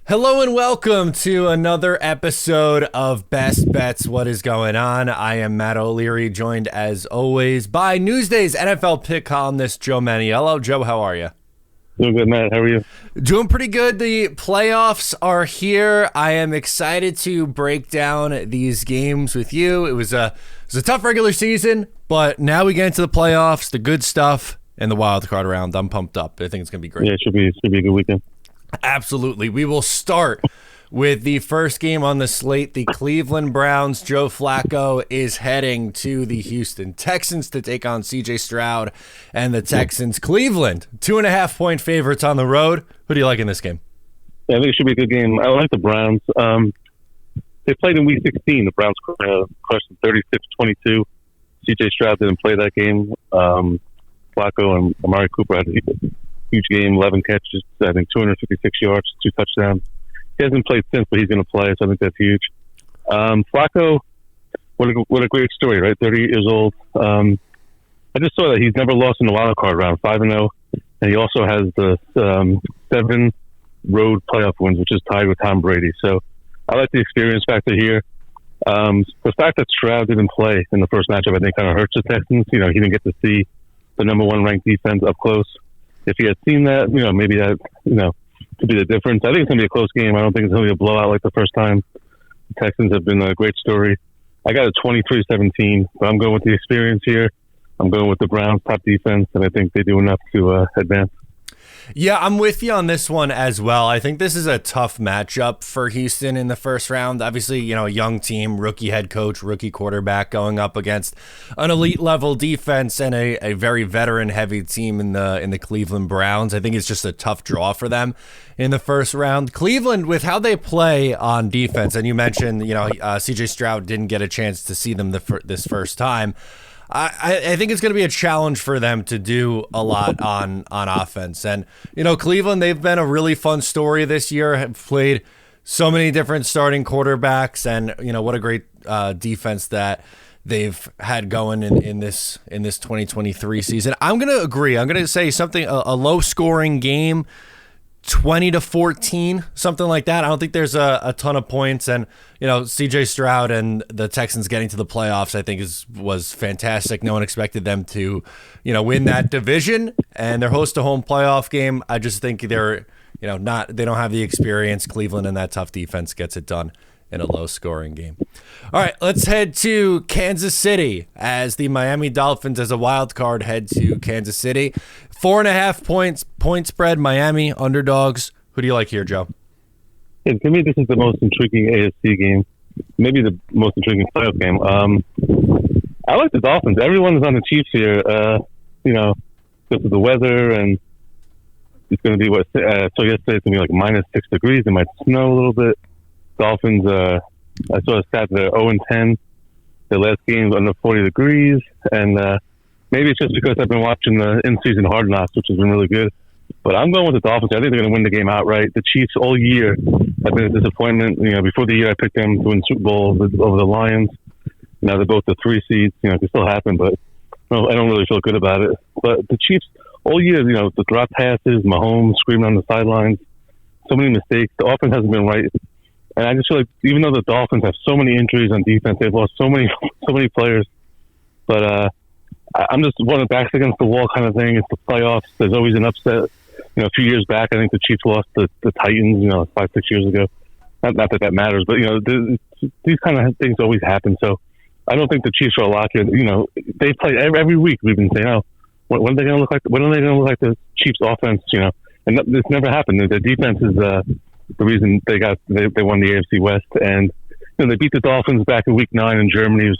Hello and welcome to another episode of Best Bets. What is going on? I am Matt O'Leary, joined as always by Newsday's NFL pick columnist Joe Manniello. Joe, how are you? Doing good, Matt. How are you? Doing pretty good. The playoffs are here. I am excited to break down these games with you. It was a tough regular season, but now we get into the playoffs, the good stuff, and the wild card round. I'm pumped up. I think it's going to be great. Yeah, it should be a good weekend. Absolutely. We will start with the first game on the slate. The Cleveland Browns. Joe Flacco is heading to the Houston Texans to take on CJ Stroud and the Texans. Cleveland, 2.5-point favorites on the road. Who do you like in this game? Yeah, I think it should be a good game. I like the Browns. They played in Week 16. The Browns crushed them 36-22. CJ Stroud didn't play that game. Flacco and Amari Cooper had a huge game, 11 catches, I think 256 yards, 2 touchdowns. He hasn't played since, but he's going to play, so I think that's huge. Flacco, what a great story, right? 30 years old. I just saw that he's never lost in the wild card round, 5-0, and he also has the 7 road playoff wins, which is tied with Tom Brady. So I like the experience factor here. The fact that Stroud didn't play in the first matchup, I think, kind of hurts the Texans. You know, he didn't get to see the number 1 ranked defense up close. If he had seen that, maybe that, could be the difference. I think it's going to be a close game. I don't think it's going to be a blowout like the first time. The Texans have been a great story. I got a 23-17, but I'm going with the experience here. I'm going with the Browns' top defense, and I think they do enough to advance. Yeah, I'm with you on this one as well. I think this is a tough matchup for Houston in the first round. Obviously, a young team, rookie head coach, rookie quarterback going up against an elite level defense and a very veteran heavy team in the Cleveland Browns. I think it's just a tough draw for them in the first round. Cleveland, with how they play on defense, and you mentioned, CJ Stroud didn't get a chance to see them this first time. I think it's going to be a challenge for them to do a lot on offense. And, Cleveland, they've been a really fun story this year, have played so many different starting quarterbacks, and, what a great defense that they've had going in this 2023 season. I'm going to agree. I'm going to say something, a low-scoring game, 20-14, something like that. I don't think there's a ton of points, and CJ Stroud and the Texans getting to the playoffs, I think was fantastic. No one expected them to win that division, and they're host a home playoff game. I just think they're they don't have the experience. Cleveland and that tough defense gets it done in a low-scoring game. All right, let's head to Kansas City as the Miami Dolphins, as a wild card, head to Kansas City. 4.5 point spread, Miami underdogs. Who do you like here, Joe? Yeah, to me, this is the most intriguing AFC game, maybe the most intriguing playoff game. I like the Dolphins. Everyone's on the Chiefs here, because of the weather, and it's going to be so yesterday it's going to be like -6 degrees. It might snow a little bit. Dolphins, I saw a stat, they're 0-10. Their last game was under 40 degrees, and maybe it's just because I've been watching the in-season Hard Knocks, which has been really good. But I'm going with the Dolphins. I think they're going to win the game outright. The Chiefs all year have been a disappointment. Before the year I picked them to win Super Bowl over the Lions. Now they're both the 3 seeds. It can still happen, but I don't really feel good about it. But the Chiefs all year, the drop passes, Mahomes screaming on the sidelines, so many mistakes. The offense hasn't been right. And I just feel like even though the Dolphins have so many injuries on defense, they've lost so many players. But I'm just one of backs against the wall kind of thing. It's the playoffs. There's always an upset. A few years back, I think the Chiefs lost the Titans, 5-6 years ago. Not that matters, but, these kind of things always happen. So I don't think the Chiefs are a lock in. They play every week. We've been saying, when are they going to look like? When are they going to look like the Chiefs' offense? And this never happened. Their defense is the reason they won the AFC West, and they beat the Dolphins back in Week 9 in Germany. It was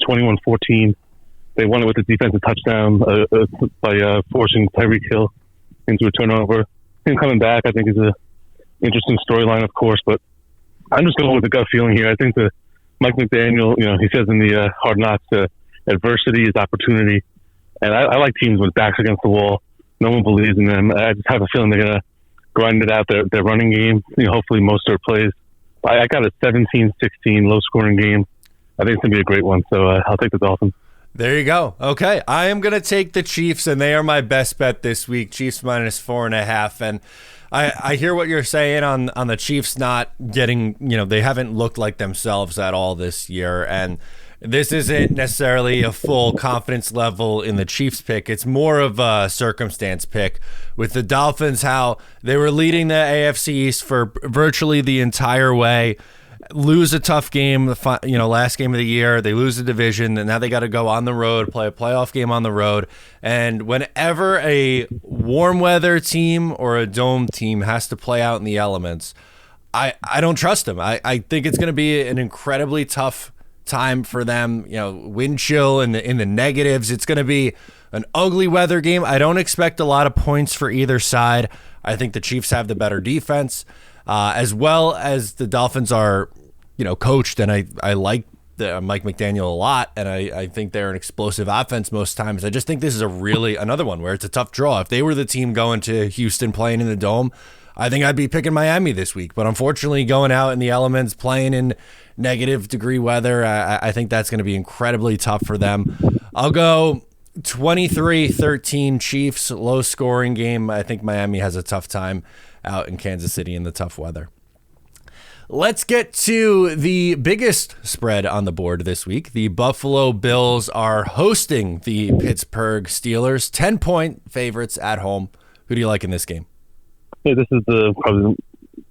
21-14. They won it with a defensive touchdown by forcing Tyreek Hill into a turnover. Him coming back, I think, is an interesting storyline, of course. But I'm just going with the gut feeling here. I think the Mike McDaniel, he says in the Hard Knocks, adversity is opportunity, and I like teams with backs against the wall. No one believes in them. I just have a feeling they're going to grind it out, their running game. Hopefully Mostert plays. I got a 17-16 low-scoring game. I think it's going to be a great one, so I'll take the Dolphins. There you go. Okay, I am going to take the Chiefs, and they are my best bet this week. Chiefs -4.5, and I hear what you're saying on the Chiefs not getting, they haven't looked like themselves at all this year. And this isn't necessarily a full confidence level in the Chiefs pick. It's more of a circumstance pick with the Dolphins, how they were leading the AFC East for virtually the entire way. Lose a tough game, last game of the year. They lose the division, and now they got to go on the road, play a playoff game on the road. And whenever a warm weather team or a dome team has to play out in the elements, I don't trust them. I think it's going to be an incredibly tough time for them. Wind chill in the negatives. It's going to be an ugly weather game. I don't expect a lot of points for either side. I think the Chiefs have the better defense. As well as the Dolphins are, coached, and I like Mike McDaniel a lot, and I think they're an explosive offense most times. I just think this is another one where it's a tough draw. If they were the team going to Houston playing in the Dome, I think I'd be picking Miami this week. But unfortunately, going out in the elements, playing in negative degree weather, I think that's going to be incredibly tough for them. I'll go 23-13 Chiefs, low scoring game. I think Miami has a tough time out in Kansas City in the tough weather. Let's get to the biggest spread on the board this week. The Buffalo Bills are hosting the Pittsburgh Steelers, 10-point favorites at home. Who do you like in this game? Yeah, this is probably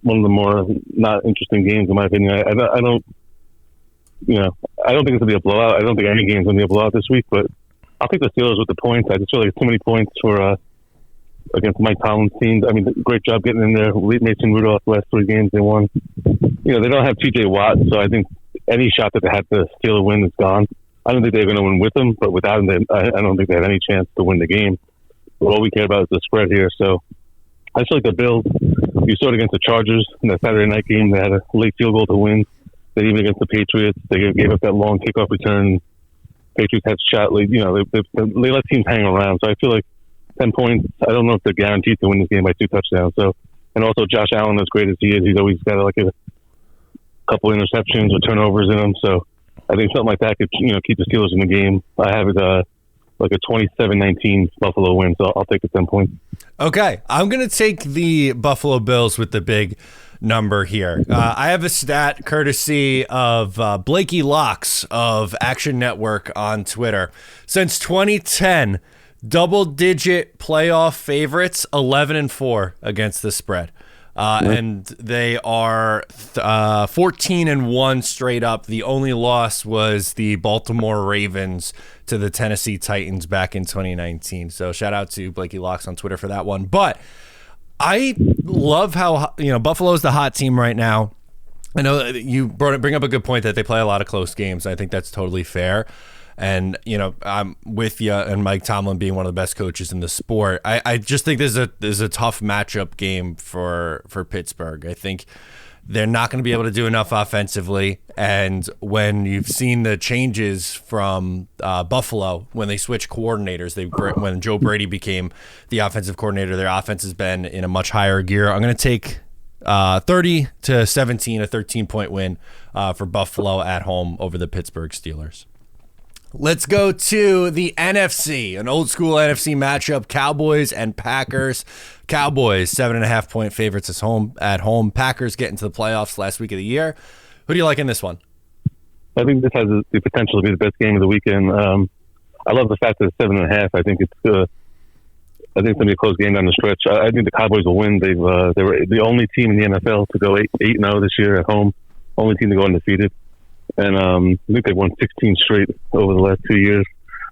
one of the more not interesting games in my opinion. I don't think it's gonna be a blowout. I don't think any game's gonna be a blowout this week, but I'll take the Steelers with the points. I just feel like it's too many points for against Mike Tomlin's teams. I mean, great job getting in there. Mason Rudolph, the last 3 games they won. They don't have TJ Watt, so I think any shot that they had to steal a win is gone. I don't think they're going to win with him, but without him, I don't think they have any chance to win the game. But all we care about is the spread here. So I feel like the Bills, you saw it against the Chargers in that Saturday night game. They had a late field goal to win. They even against the Patriots, they gave up that long kickoff return. Patriots had shot late. They let teams hang around. So I feel like 10 points, I don't know if they're guaranteed to win this game by 2 touchdowns. So, and also Josh Allen, as great as he is, he's always got like a couple interceptions or turnovers in him. So I think something like that could, keep the Steelers in the game. I have it like a 27-19 Buffalo win, so I'll take the 10 points. Okay, I'm going to take the Buffalo Bills with the big number here. I have a stat courtesy of Blakey Locks of Action Network on Twitter. Since 2010, double-digit playoff favorites, 11-4 against the spread. And they are 14-1 straight up. The only loss was the Baltimore Ravens to the Tennessee Titans back in 2019. So shout out to Blakey Locks on Twitter for that one. But I love how Buffalo's the hot team right now. I know that you bring up a good point that they play a lot of close games. I think that's totally fair. And, I'm with you, and Mike Tomlin being one of the best coaches in the sport. I just think this is a tough matchup game for Pittsburgh. I think they're not going to be able to do enough offensively. And when you've seen the changes from Buffalo, when they switched coordinators, when Joe Brady became the offensive coordinator, their offense has been in a much higher gear. I'm going to take 30-17, a 13-point win for Buffalo at home over the Pittsburgh Steelers. Let's go to the NFC, an old school NFC matchup, Cowboys and Packers. Cowboys, 7.5-point favorites at home. Packers getting to the playoffs last week of the year. Who do you like in this one? I think this has the potential to be the best game of the weekend. I love the fact that it's 7.5. I think it's going to be a close game down the stretch. I think the Cowboys will win. They were the only team in the NFL to go 8-0 this year at home. Only team to go undefeated. And I think they've won 16 straight over the last 2 years.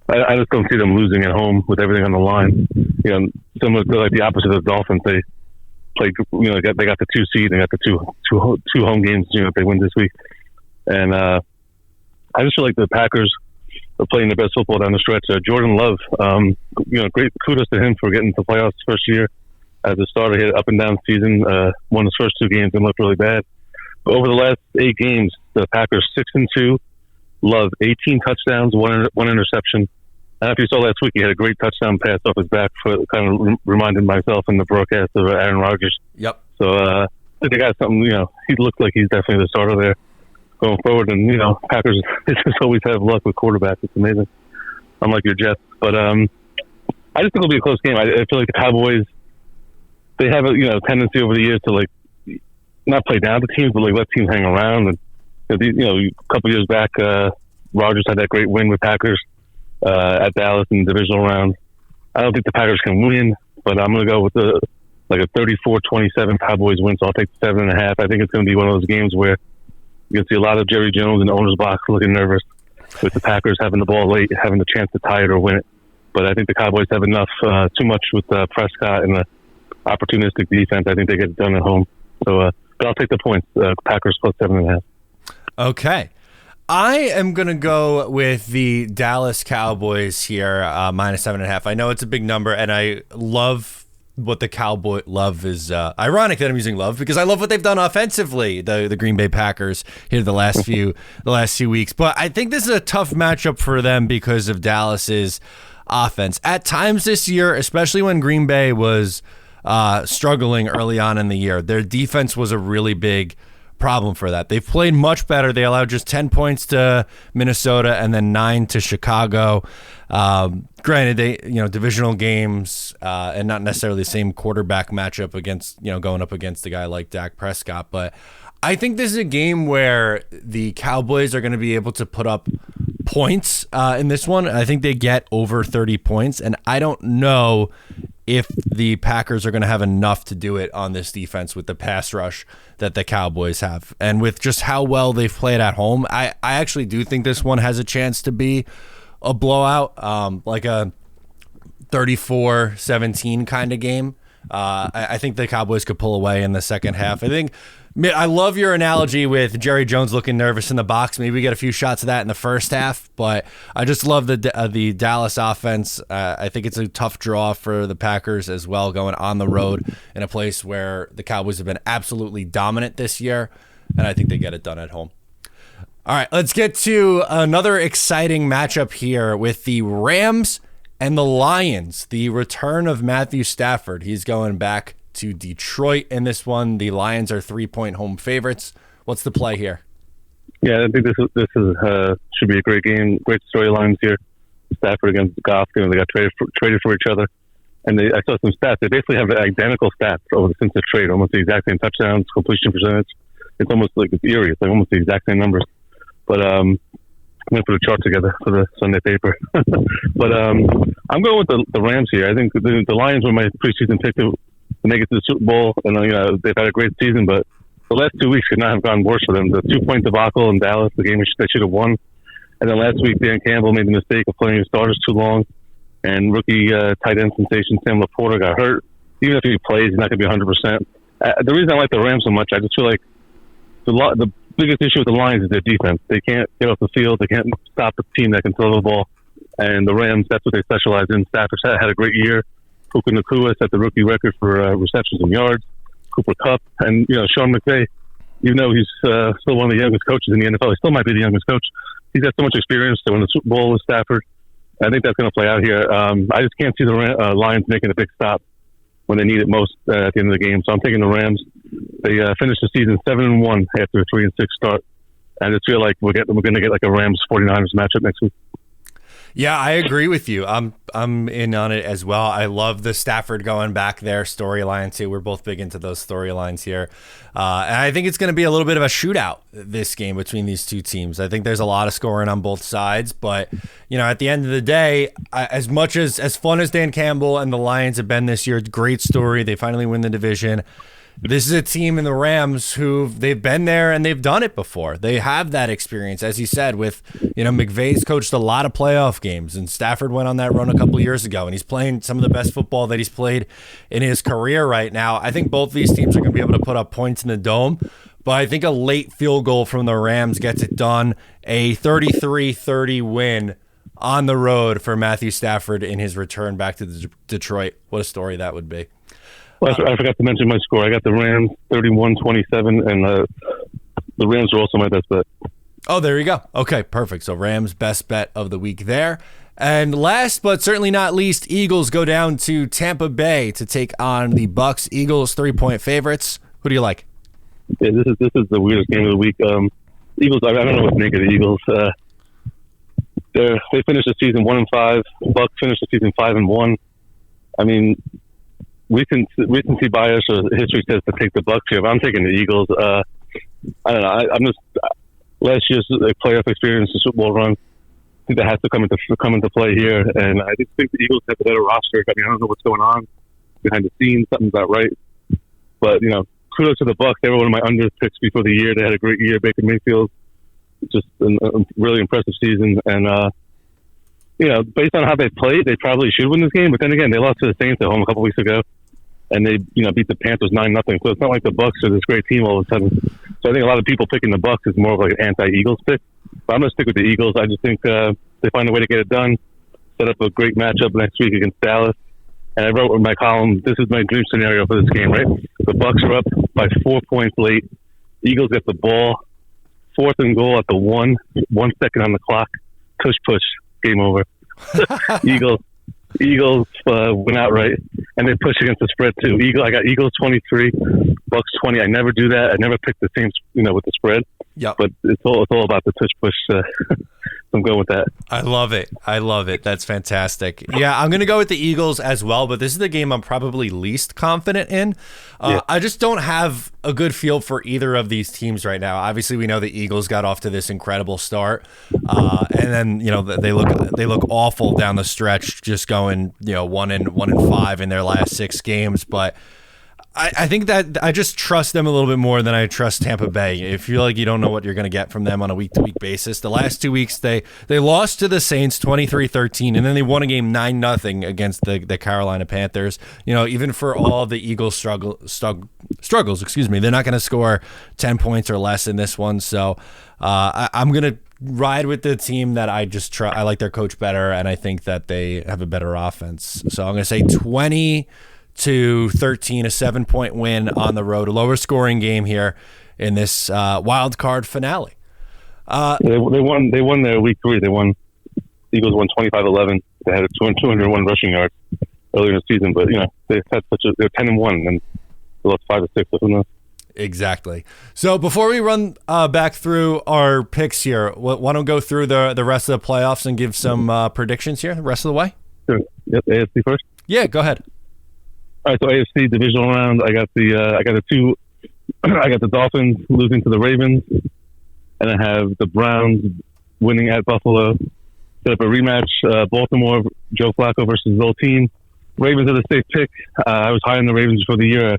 I just don't see them losing at home with everything on the line. Similar to like the opposite of the Dolphins. They played, they got the 2 seed and got the two home games, if they win this week. And I just feel like the Packers are playing the best football down the stretch. Jordan Love, great kudos to him for getting to the playoffs first year as a starter. He had an up and down season, won his first 2 games and looked really bad. But over the last 8 games, the Packers 6-2, Love 18 touchdowns, one interception. And if you saw last week, he had a great touchdown pass off his back foot. Kind of reminded myself in the broadcast of Aaron Rodgers. Yep. So I think they got something. He looked like he's definitely the starter there going forward. And Packers just always have luck with quarterbacks. It's amazing, unlike your Jets. But I just think it'll be a close game. I feel like the Cowboys they have a tendency over the years to like not play down to teams, but like let teams hang around. And a couple years back, Rodgers had that great win with Packers at Dallas in the divisional round. I don't think the Packers can win, but I'm going to go with a 34-27 Cowboys win. So I'll take the 7.5. I think it's going to be one of those games where you can see a lot of Jerry Jones in the owner's box looking nervous with the Packers having the ball late, having the chance to tie it or win it. But I think the Cowboys have enough, too much with Prescott and the opportunistic defense. I think they get it done at home. So, but I'll take the points. Packers plus 7.5. Okay. I am going to go with the Dallas Cowboys here, minus 7.5. I know it's a big number, and I love what the Cowboy love is. Ironic that I'm using love because I love what they've done offensively, the Green Bay Packers here the last few weeks. But I think this is a tough matchup for them because of Dallas's offense. At times this year, especially when Green Bay was struggling early on in the year, their defense was a really big problem for that. They've played much better. They allowed just 10 points to Minnesota and then 9 to Chicago. Granted, they divisional games and not necessarily the same quarterback matchup against going up against a guy like Dak Prescott, but I think this is a game where the Cowboys are going to be able to put up points in this one. I think they get over 30 points, and I don't know if the Packers are going to have enough to do it on this defense with the pass rush that the Cowboys have. And with just how well they've played at home, I actually do think this one has a chance to be a blowout, like a 34-17 kind of game. I think the Cowboys could pull away in the second half. I love your analogy with Jerry Jones looking nervous in the box. Maybe we get a few shots of that in the first half, but I just love the Dallas offense. I think it's a tough draw for the Packers as well, going on the road in a place where the Cowboys have been absolutely dominant this year, and I think they get it done at home. All right, let's get to another exciting matchup here with the Rams and the Lions. The return of Matthew Stafford. He's going back to Detroit in this one. The Lions are 3-point home favorites. What's the play here? Yeah, I think this should be a great game. Great storylines here. Stafford against Goff. They got traded for each other, and I saw some stats. They basically have identical stats since the trade. Almost the exact same touchdowns, completion percentage. It's almost like it's eerie. It's like almost the exact same numbers. But I'm going to put a chart together for the Sunday paper. But I'm going with the Rams here. I think the Lions were my preseason pick to make it to the Super Bowl, and they've had a great season, but the last 2 weeks could not have gone worse for them. The 2-point debacle in Dallas, the game they should have won, and then last week Dan Campbell made the mistake of playing his starters too long, and rookie tight end sensation Sam Laporta got hurt. Even if he plays, he's not going to be 100%. The reason I like the Rams so much, I just feel like the biggest issue with the Lions is their defense. They can't get off the field. They can't stop a team that can throw the ball, and the Rams, that's what they specialize in. Stafford had a great year. Puka Nacua set the rookie record for receptions and yards. Cooper Kupp, and Sean McVay, even though he's still one of the youngest coaches in the NFL, he still might be the youngest coach. He's got so much experience to win the Super Bowl with Stafford. I think that's going to play out here. I just can't see the Lions making a big stop when they need it most at the end of the game. So I'm taking the Rams. They finished the season 7-1 after a 3-6 start. I just feel like we're going to get like a Rams 49ers matchup next week. Yeah, I agree with you. I'm in on it as well. I love the Stafford going back there storyline too. We're both big into those storylines here. And I think it's going to be a little bit of a shootout this game between these two teams. I think there's a lot of scoring on both sides, but at the end of the day, as much as fun as Dan Campbell and the Lions have been this year, great story. They finally win the division. This is a team in the Rams who they've been there and they've done it before. They have that experience, as you said, with, McVay's coached a lot of playoff games, and Stafford went on that run a couple of years ago, and he's playing some of the best football that he's played in his career right now. I think both these teams are going to be able to put up points in the Dome, but I think a late field goal from the Rams gets it done. A 33-30 win on the road for Matthew Stafford in his return back to Detroit. What a story that would be. Well, I forgot to mention my score. I got the Rams 31-27, and the Rams are also my best bet. Oh, there you go. Okay, perfect. So Rams best bet of the week there. And last but certainly not least, Eagles go down to Tampa Bay to take on the Bucs. Eagles 3-point favorites. Who do you like? Yeah, this is the weirdest game of the week. Eagles. I don't know what to make of the Eagles. They finished the season 1-5. Bucs finished the season 5-1. I mean, recency bias or history says to take the Bucks here, but I'm taking the Eagles. I don't know. I'm just last year's playoff experience, the Super Bowl run. I think that has to come into play here, and I just think the Eagles have a better roster. I mean, I don't know what's going on behind the scenes. Something's not right, but kudos to the Bucks. They were one of my under picks before the year. They had a great year. Baker Mayfield, just a really impressive season, and based on how they played, they probably should win this game. But then again, they lost to the Saints at home a couple weeks ago, and they beat the Panthers 9-0. So it's not like the Bucks are this great team all of a sudden. So I think a lot of people picking the Bucks is more of like an anti-Eagles pick. But I'm going to stick with the Eagles. I just think they find a way to get it done, set up a great matchup next week against Dallas. And I wrote in my column, this is my dream scenario for this game, right? The Bucks are up by 4 points late. Eagles get the ball, 4th and goal at the 1 second on the clock. Push, game over. Eagles win outright, and they push against the spread too. I got Eagles 23, Bucks 20. I never do that. I never pick the same, with the spread. Yeah, but it's all about the push. So I'm going with that. I love it. That's fantastic. Yeah, I'm going to go with the Eagles as well, but this is the game I'm probably least confident in. I just don't have a good feel for either of these teams right now. Obviously, we know the Eagles got off to this incredible start, and then they look awful down the stretch, just going 1-5 in their last 6 games, but. I think that I just trust them a little bit more than I trust Tampa Bay. I feel like you don't know what you're going to get from them on a week-to-week basis. The last 2 weeks, they lost to the Saints 23-13, and then they won a game 9-0 against the Carolina Panthers. Even for all the Eagles struggles, they're not going to score 10 points or less in this one. So I'm going to ride with the team that I just try. I like their coach better, and I think that they have a better offense. So I'm going to say 20-13, a 7-point win on the road, a lower scoring game here in this wild card finale. They won their week 3. Eagles won 25-11. They had 201 rushing yards earlier in the season, but they're 10-1 and then they lost 5 or 6. So who knows? Exactly. So before we run back through our picks here, why don't we go through the rest of the playoffs and give some predictions here the rest of the way? Sure. Yep. AFC first. Yeah, go ahead. All right, so AFC divisional round. I got the Dolphins losing to the Ravens, and I have the Browns winning at Buffalo. Set up a rematch: Baltimore, Joe Flacco versus his old team. Ravens are the safe pick. I was high on the Ravens before the year.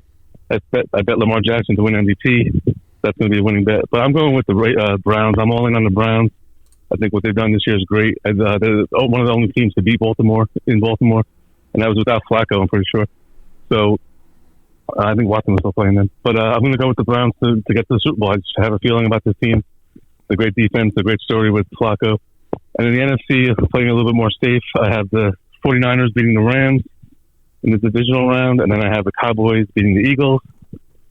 I bet Lamar Jackson to win MVP. That's going to be a winning bet. But I'm going with the Browns. I'm all in on the Browns. I think what they've done this year is great. They're one of the only teams to beat Baltimore, and that was without Flacco, I'm pretty sure. So I think Watson was still playing then. But I'm going to go with the Browns to get to the Super Bowl. I just have a feeling about this team. The great defense, the great story with Flacco. And in the NFC, playing a little bit more safe, I have the 49ers beating the Rams in the divisional round, and then I have the Cowboys beating the Eagles.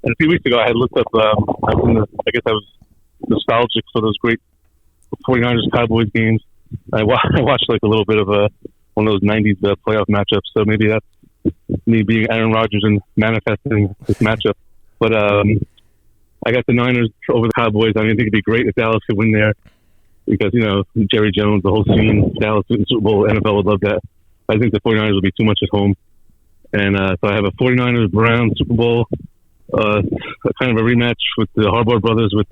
And a few weeks ago, I had looked up, I guess I was nostalgic for those great 49ers-Cowboys games. I watched like a little bit of one of those 90s playoff matchups, so maybe that's me being Aaron Rodgers and manifesting this matchup. But I got the Niners over the Cowboys. I think it'd be great if Dallas could win there because, Jerry Jones, the whole scene, Dallas in the Super Bowl, NFL would love that. I think the 49ers will be too much at home. And so I have a 49ers-Browns Super Bowl, kind of a rematch with the Harbaugh brothers with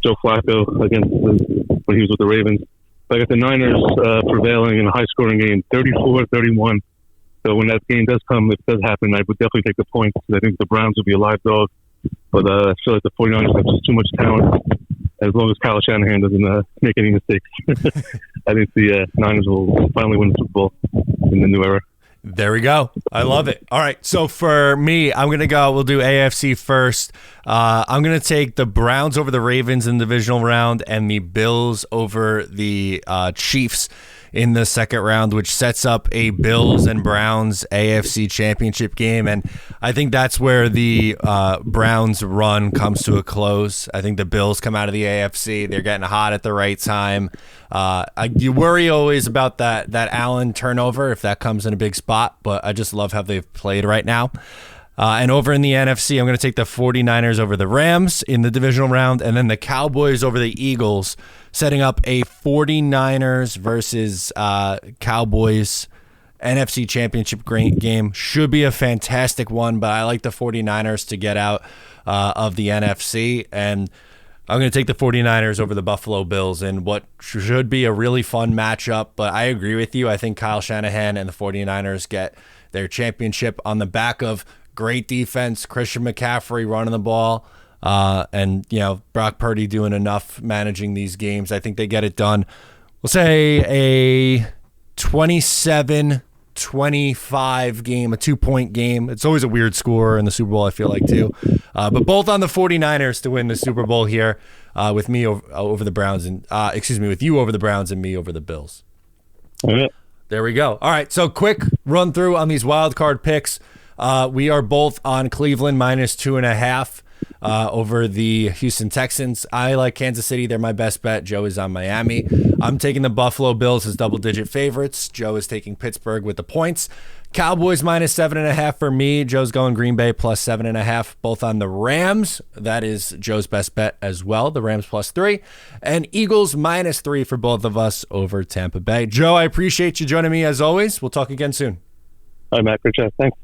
Joe Flacco against when he was with the Ravens. So I got the Niners prevailing in a high-scoring game, 34-31. So when that game does come, if it does happen, I would definitely take the points. I think the Browns would be a live dog. But I feel like the 49ers have just too much talent. As long as Kyle Shanahan doesn't make any mistakes, I think the Niners will finally win the Super Bowl in the new era. There we go. I love it. All right. So for me, we'll do AFC first. I'm going to take the Browns over the Ravens in the divisional round and the Bills over the Chiefs in the second round, which sets up a Bills and Browns AFC championship game. And I think that's where the Browns run comes to a close. I think the Bills come out of the AFC. They're getting hot at the right time. You worry always about that Allen turnover if that comes in a big spot, but I just love how they've played right now. And over in the NFC, I'm going to take the 49ers over the Rams in the divisional round, and then the Cowboys over the Eagles, setting up a 49ers versus Cowboys NFC Championship game. Should be a fantastic one, but I like the 49ers to get out of the NFC, and I'm going to take the 49ers over the Buffalo Bills in what should be a really fun matchup. But I agree with you. I think Kyle Shanahan and the 49ers get their championship on the back of great defense, Christian McCaffrey running the ball, and Brock Purdy doing enough managing these games. I think they get it done. We'll say a 27-25 game, a 2-point game. It's always a weird score in the Super Bowl, I feel like, too. But both on the 49ers to win the Super Bowl here, with me over the Browns and with you over the Browns and me over the Bills. Okay. There we go. All right, so quick run through on these wild card picks. We are both on Cleveland -2.5 over the Houston Texans. I like Kansas City. They're my best bet. Joe is on Miami. I'm taking the Buffalo Bills as double-digit favorites. Joe is taking Pittsburgh with the points. Cowboys -7.5 for me. Joe's going Green Bay +7.5, both on the Rams. That is Joe's best bet as well, the Rams +3. And Eagles -3 for both of us over Tampa Bay. Joe, I appreciate you joining me as always. We'll talk again soon. All right, Matt. Great chat. Thanks.